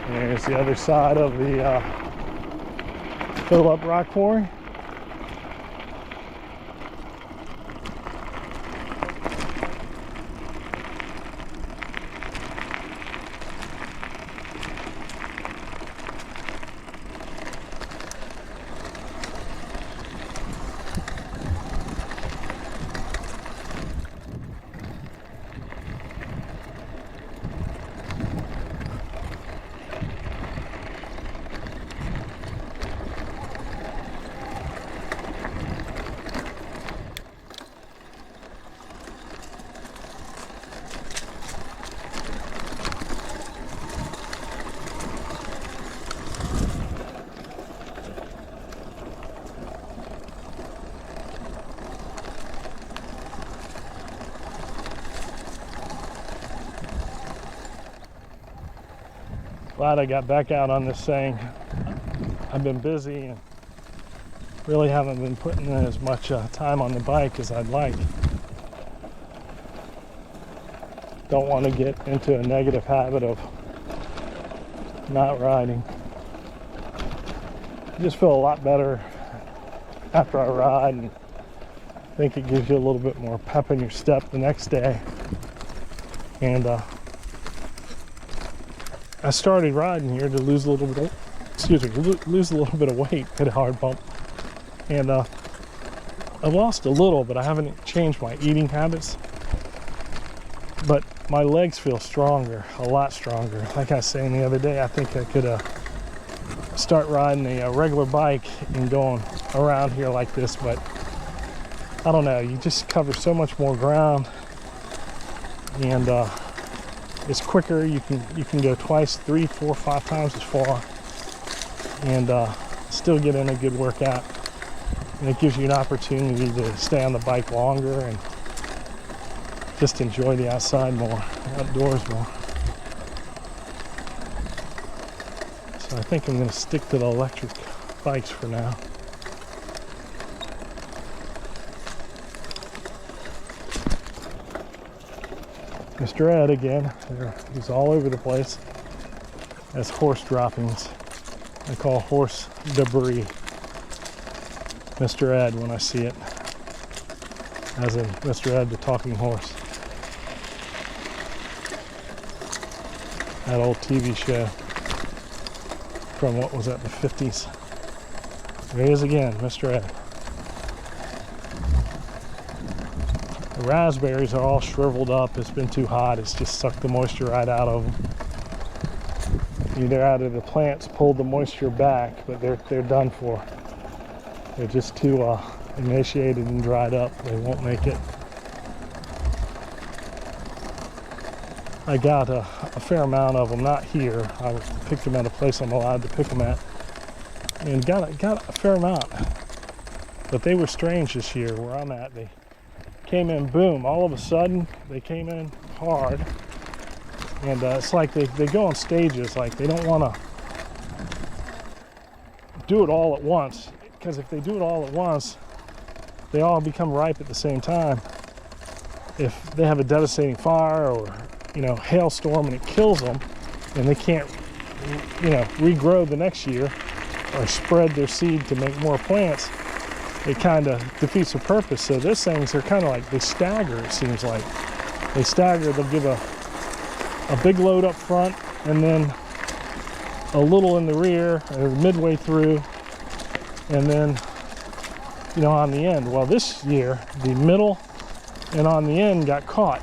There's the other side of the fill up rock quarry. Glad I got back out on this thing. I've been busy and really haven't been putting in as much time on the bike as I'd like. Don't want to get into a negative habit of not riding. I just feel a lot better after I ride, and I think it gives you a little bit more pep in your step the next day. And I started riding here to lose a little bit of, lose a little bit of weight, hit a hard bump. And I've lost a little, but I haven't changed my eating habits. But my legs feel stronger, a lot stronger. Like I was saying the other day, I think I could start riding a regular bike and going around here like this, but I don't know, you just cover so much more ground, and it's quicker. You can go twice, 3, 4, 5 times as far, and still get in a good workout. And it gives you an opportunity to stay on the bike longer and just enjoy the outside more, outdoors more. So I think I'm going to stick to the electric bikes for now. Mr. Ed again, he's all over the place. That's horse droppings. I call horse debris Mr. Ed when I see it, as in Mr. Ed the talking horse. That old TV show from, what was that, the 50s. There he is again, Mr. Ed. The raspberries are all shriveled up. It's been too hot. It's just sucked the moisture right out of them. Either out of the plants pulled the moisture back, but they're done for. They're just too emaciated and dried up. They won't make it. I got a fair amount of them, not here. I picked them at a place I'm allowed to pick them at, and got a fair amount. But they were strange this year where I'm at. They came in, boom, all of a sudden they came in hard, and it's like they go on stages. Like they don't want to do it all at once, because if they do it all at once, they all become ripe at the same time. If they have a devastating fire or hailstorm and it kills them, and they can't regrow the next year or spread their seed to make more plants, it kind of defeats the purpose. So these things are kind of like, they stagger, it seems like. They stagger. They'll give a big load up front, and then a little in the rear, or midway through, and then, on the end. Well, this year, the middle and on the end got caught.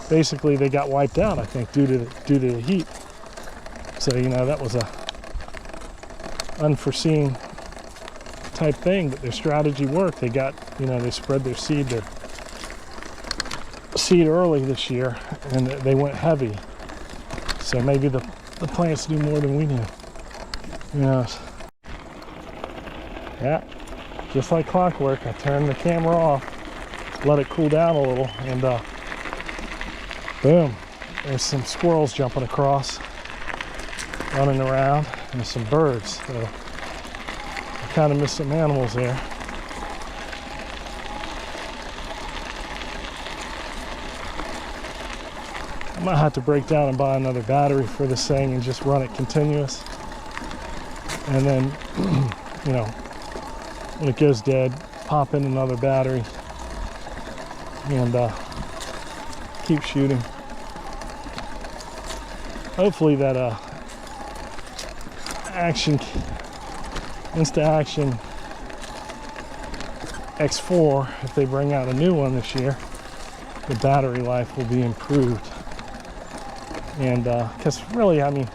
Basically, they got wiped out, I think, due to the heat. So, that was a unforeseen type thing, but their strategy worked. They got, they spread their seed early this year, and they went heavy. So maybe the plants knew more than we knew. Who knows? Yeah, just like clockwork, I turned the camera off, let it cool down a little, and boom, there's some squirrels jumping across, running around, and some birds. So I kind of miss some animals there. I might have to break down and buy another battery for this thing and just run it continuous. And then, you know, when it goes dead, pop in another battery and keep shooting. Hopefully that Insta Action X4, if they bring out a new one this year, the battery life will be improved. And because really, I mean,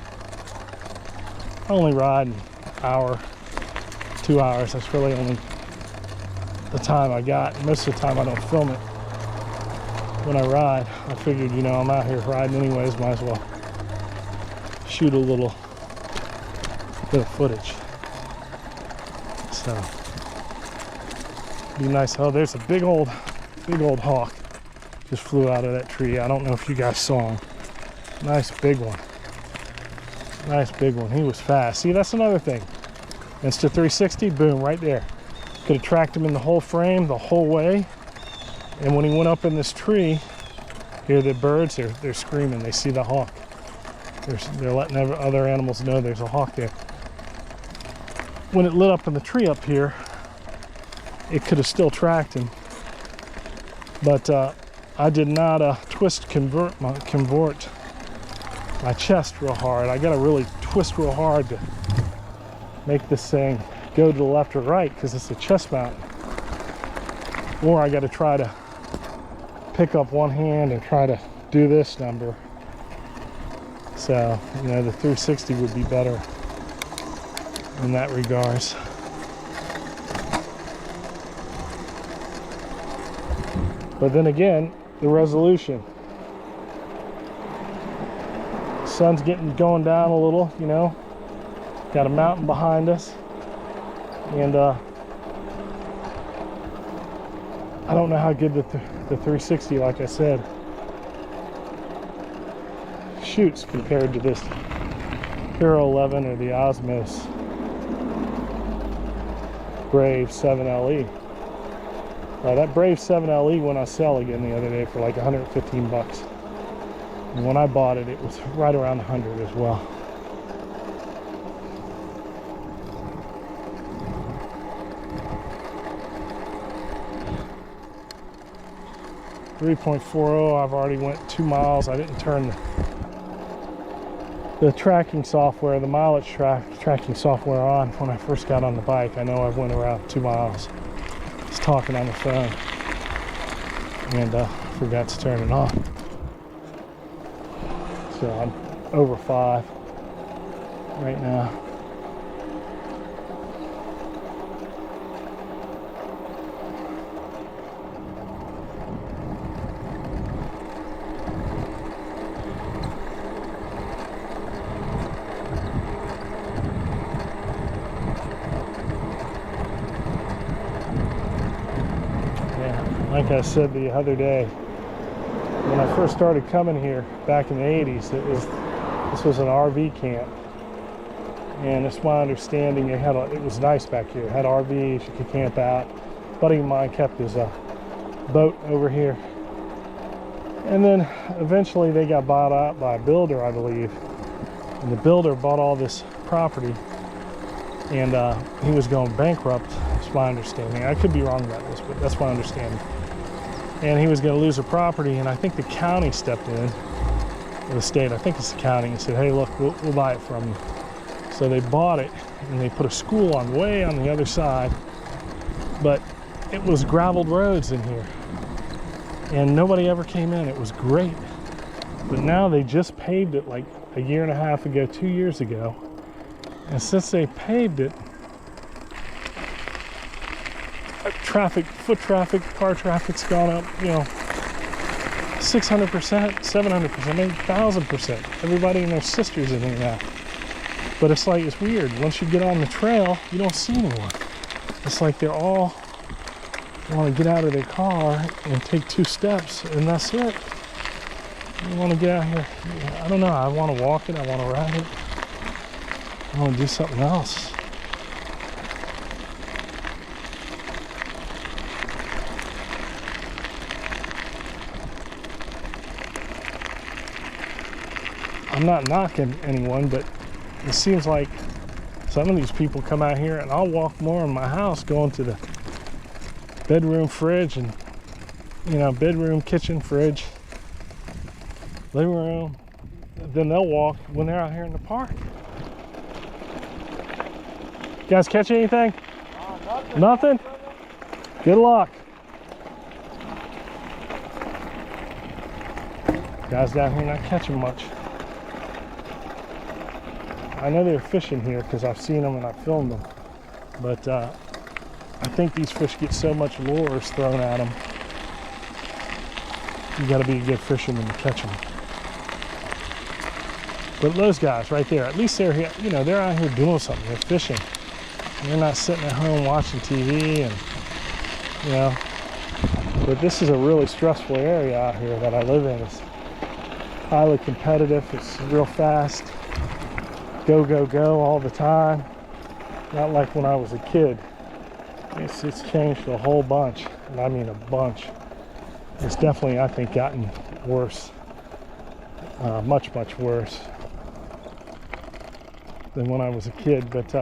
I only ride an hour, 2 hours. That's really only the time I got. Most of the time I don't film it when I ride. I figured, you know, I'm out here riding anyways, might as well shoot a little bit of footage. So be nice. Oh, there's a big old hawk just flew out of that tree. I don't know if you guys saw him. Nice big one. Nice big one. He was fast. See, that's another thing. Insta360, boom, right there. Could have tracked him in the whole frame the whole way. And when he went up in this tree, hear the birds, they're screaming. They see the hawk. They're letting other animals know there's a hawk there. When it lit up in the tree up here, it could have still tracked him. But I did not convert my chest real hard. I gotta really twist real hard to make this thing go to the left or right because it's a chest mount. Or I gotta try to pick up one hand and try to do this number. So, you know, the 360 would be better in that regards. But then again, the resolution. Sun's going down a little, you know. Got a mountain behind us. And I don't know how good the 360, like I said, shoots compared to this Hero 11 or the Osmos Brave 7LE. That Brave 7LE went on sale again the other day for like 115 bucks. And when I bought it, it was right around 100 as well. .40, I've already went 2 miles. I didn't turn the tracking software, the mileage tracking software on when I first got on the bike. I know I went around 2 miles. I was talking on the phone and forgot to turn it on. So I'm over 5 right now. Like I said the other day, when I first started coming here back in the 80s, this was an RV camp, and it's my understanding it was nice back here. It had RVs, you could camp out. A buddy of mine kept his boat over here, and then eventually they got bought out by a builder, I believe, and the builder bought all this property, and he was going bankrupt. That's my understanding. I could be wrong about this, but that's my understanding. And he was going to lose the property, and I think the county stepped in, or the state, I think it's the county, and said, hey, look, we'll buy it from you. So they bought it, and they put a school way on the other side, but it was graveled roads in here, and nobody ever came in. It was great. But now they just paved it like a year and a half ago, 2 years ago, and since they paved it, foot traffic, car traffic's gone up, you know, 600%, 700%, 1,000%. Everybody and their sisters in here now. But it's like, it's weird. Once you get on the trail, you don't see anyone. It's like they're all want to get out of their car and take 2 steps, and that's it. You want to get out here. I don't know. I want to walk it. I want to ride it. I want to do something else. I'm not knocking anyone, but it seems like some of these people come out here, and I'll walk more in my house going to the bedroom, fridge, and bedroom, kitchen, fridge, living room. Then they'll walk when they're out here in the park. You guys catch anything? Nothing? Good luck. Guys down here not catching much. I know they're fishing here because I've seen them and I've filmed them. But I think these fish get so much lures thrown at them. You got to be a good fisherman to catch them. But those guys right there, at least they're here, they're out here doing something. They're fishing. They're not sitting at home watching TV and, But this is a really stressful area out here that I live in. It's highly competitive. It's real fast. Go, go, go all the time. Not like when I was a kid. It's changed a whole bunch, and I mean a bunch. It's definitely, I think, gotten worse. Much, much worse than when I was a kid. But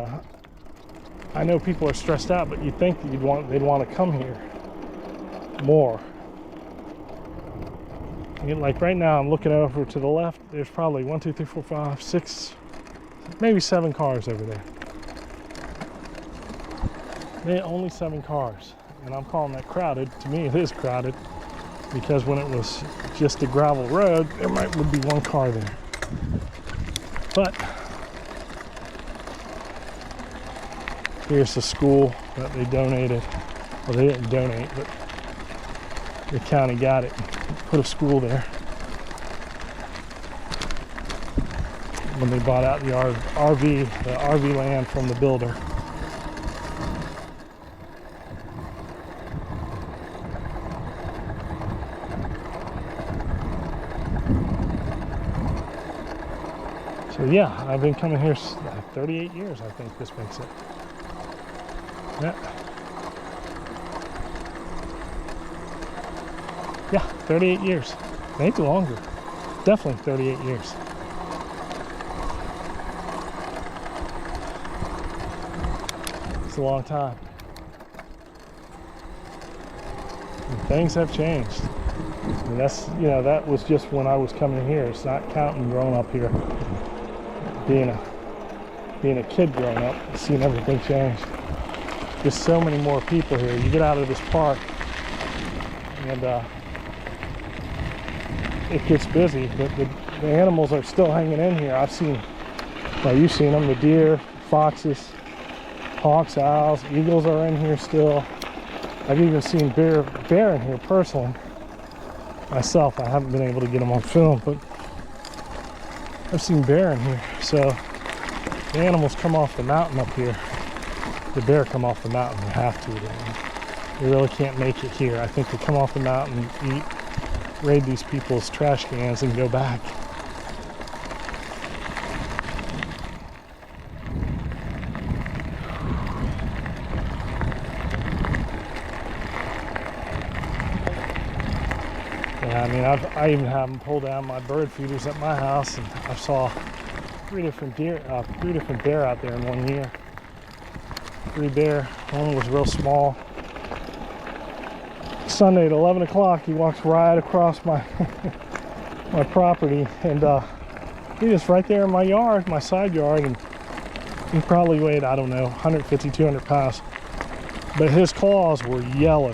I know people are stressed out, but you'd think that they'd want to come here more. Like right now, I'm looking over to the left. There's probably 1, 2, 3, 4, 5, 6, maybe 7 cars over there. Only 7 cars, and I'm calling that crowded. To me, it is crowded because when it was just a gravel road, there would be 1 car there. But here's the school that they donated. Well, they didn't donate, but the county got it. Put a school there when they bought out the RV land from the builder. So yeah, I've been coming here 38 years, I think this makes it. Yeah, 38 years, maybe longer. Definitely 38 years. It's a long time. And things have changed. And that's, that was just when I was coming here. It's not counting growing up here. Being a kid growing up, seeing everything change. There's so many more people here. You get out of this park and it gets busy, but the animals are still hanging in here. You've seen them, the deer, foxes, hawks, owls, eagles are in here still. I've even seen bear in here personally. Myself, I haven't been able to get them on film, but I've seen bear in here. So the animals come off the mountain up here. The bear come off the mountain. They have to. They really can't make it here. I think they come off the mountain, eat, raid these people's trash cans, and go back. Yeah, I mean, I even have them pull down my bird feeders at my house, and I saw 3 different bear out there in 1 year. 3 bear. One was real small. Sunday at 11 o'clock, he walks right across my my property, and he was right there in my yard, my side yard, and he probably weighed, I don't know, 150, 200 pounds. But his claws were yellow.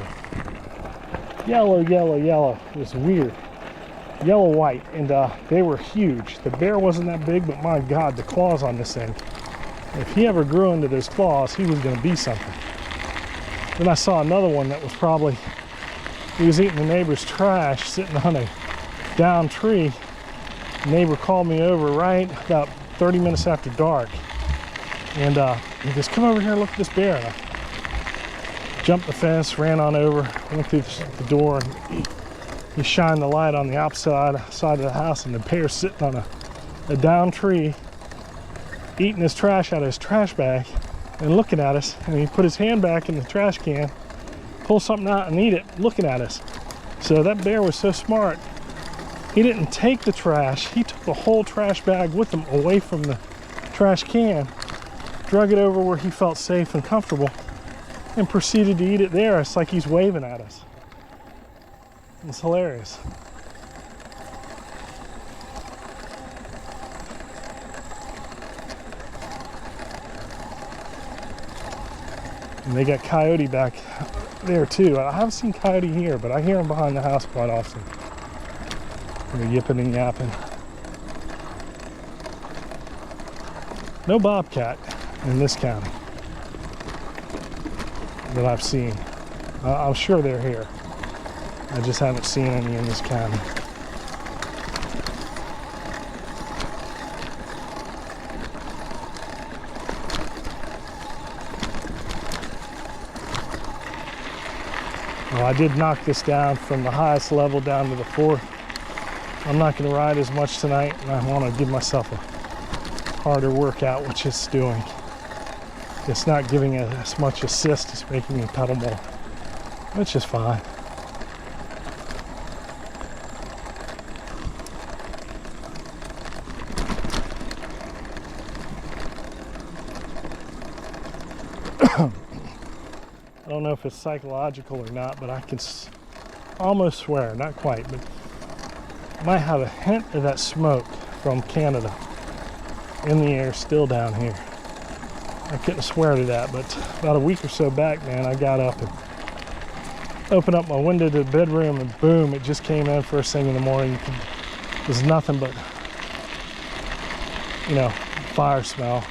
Yellow, yellow, yellow. It was weird. Yellow, white, and they were huge. The bear wasn't that big, but my God, the claws on this thing. If he ever grew into those claws, he was going to be something. Then I saw another one that was probably, he was eating the neighbor's trash sitting on a down tree. The neighbor called me over right about 30 minutes after dark. And he goes, "Come over here and look at this bear." And I jumped the fence, ran on over, went through the door, and he shined the light on the opposite side of the house, and the bear's sitting on a down tree, eating his trash out of his trash bag and looking at us. And he put his hand back in the trash can, pull something out and eat it, looking at us. So that bear was so smart. He didn't take the trash. He took the whole trash bag with him away from the trash can, drug it over where he felt safe and comfortable, and proceeded to eat it there. It's like he's waving at us. It's hilarious. And they got coyote back there too. I haven't seen coyote here, but I hear them behind the house quite often. They're yipping and yapping. No bobcat in this county that I've seen. I'm sure they're here. I just haven't seen any in this county. Well, I did knock this down from the highest level down to the 4th. I'm not going to ride as much tonight, and I want to give myself a harder workout, which it's doing. It's not giving it as much assist as making me pedal more, which is fine. I don't know if it's psychological or not, but I can almost swear, not quite, but I might have a hint of that smoke from Canada in the air still down here. I couldn't swear to that, but about a week or so back, man, I got up and opened up my window to the bedroom, and boom, it just came in first thing in the morning. It was nothing but, you know, fire smell.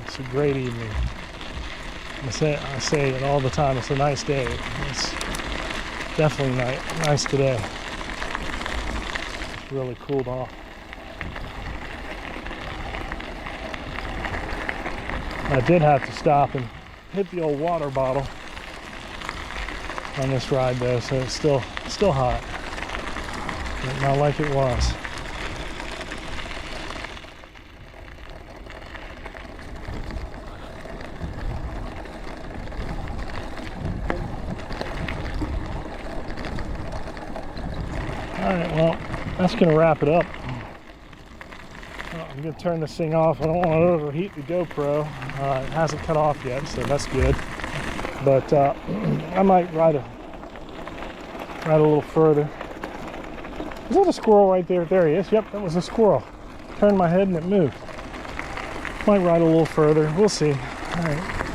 It's a great evening. I say it all the time. It's a nice day. It's definitely nice today. It's really cooled off. I did have to stop and hit the old water bottle on this ride though, so it's still hot, but not like it was. Alright, well, that's going to wrap it up. I'm going to turn this thing off. I don't want to overheat the GoPro. It hasn't cut off yet, so that's good. But I might ride a little further. Is that a squirrel right there? There he is. Yep, that was a squirrel. Turned my head and it moved. Might ride a little further. We'll see. Alright.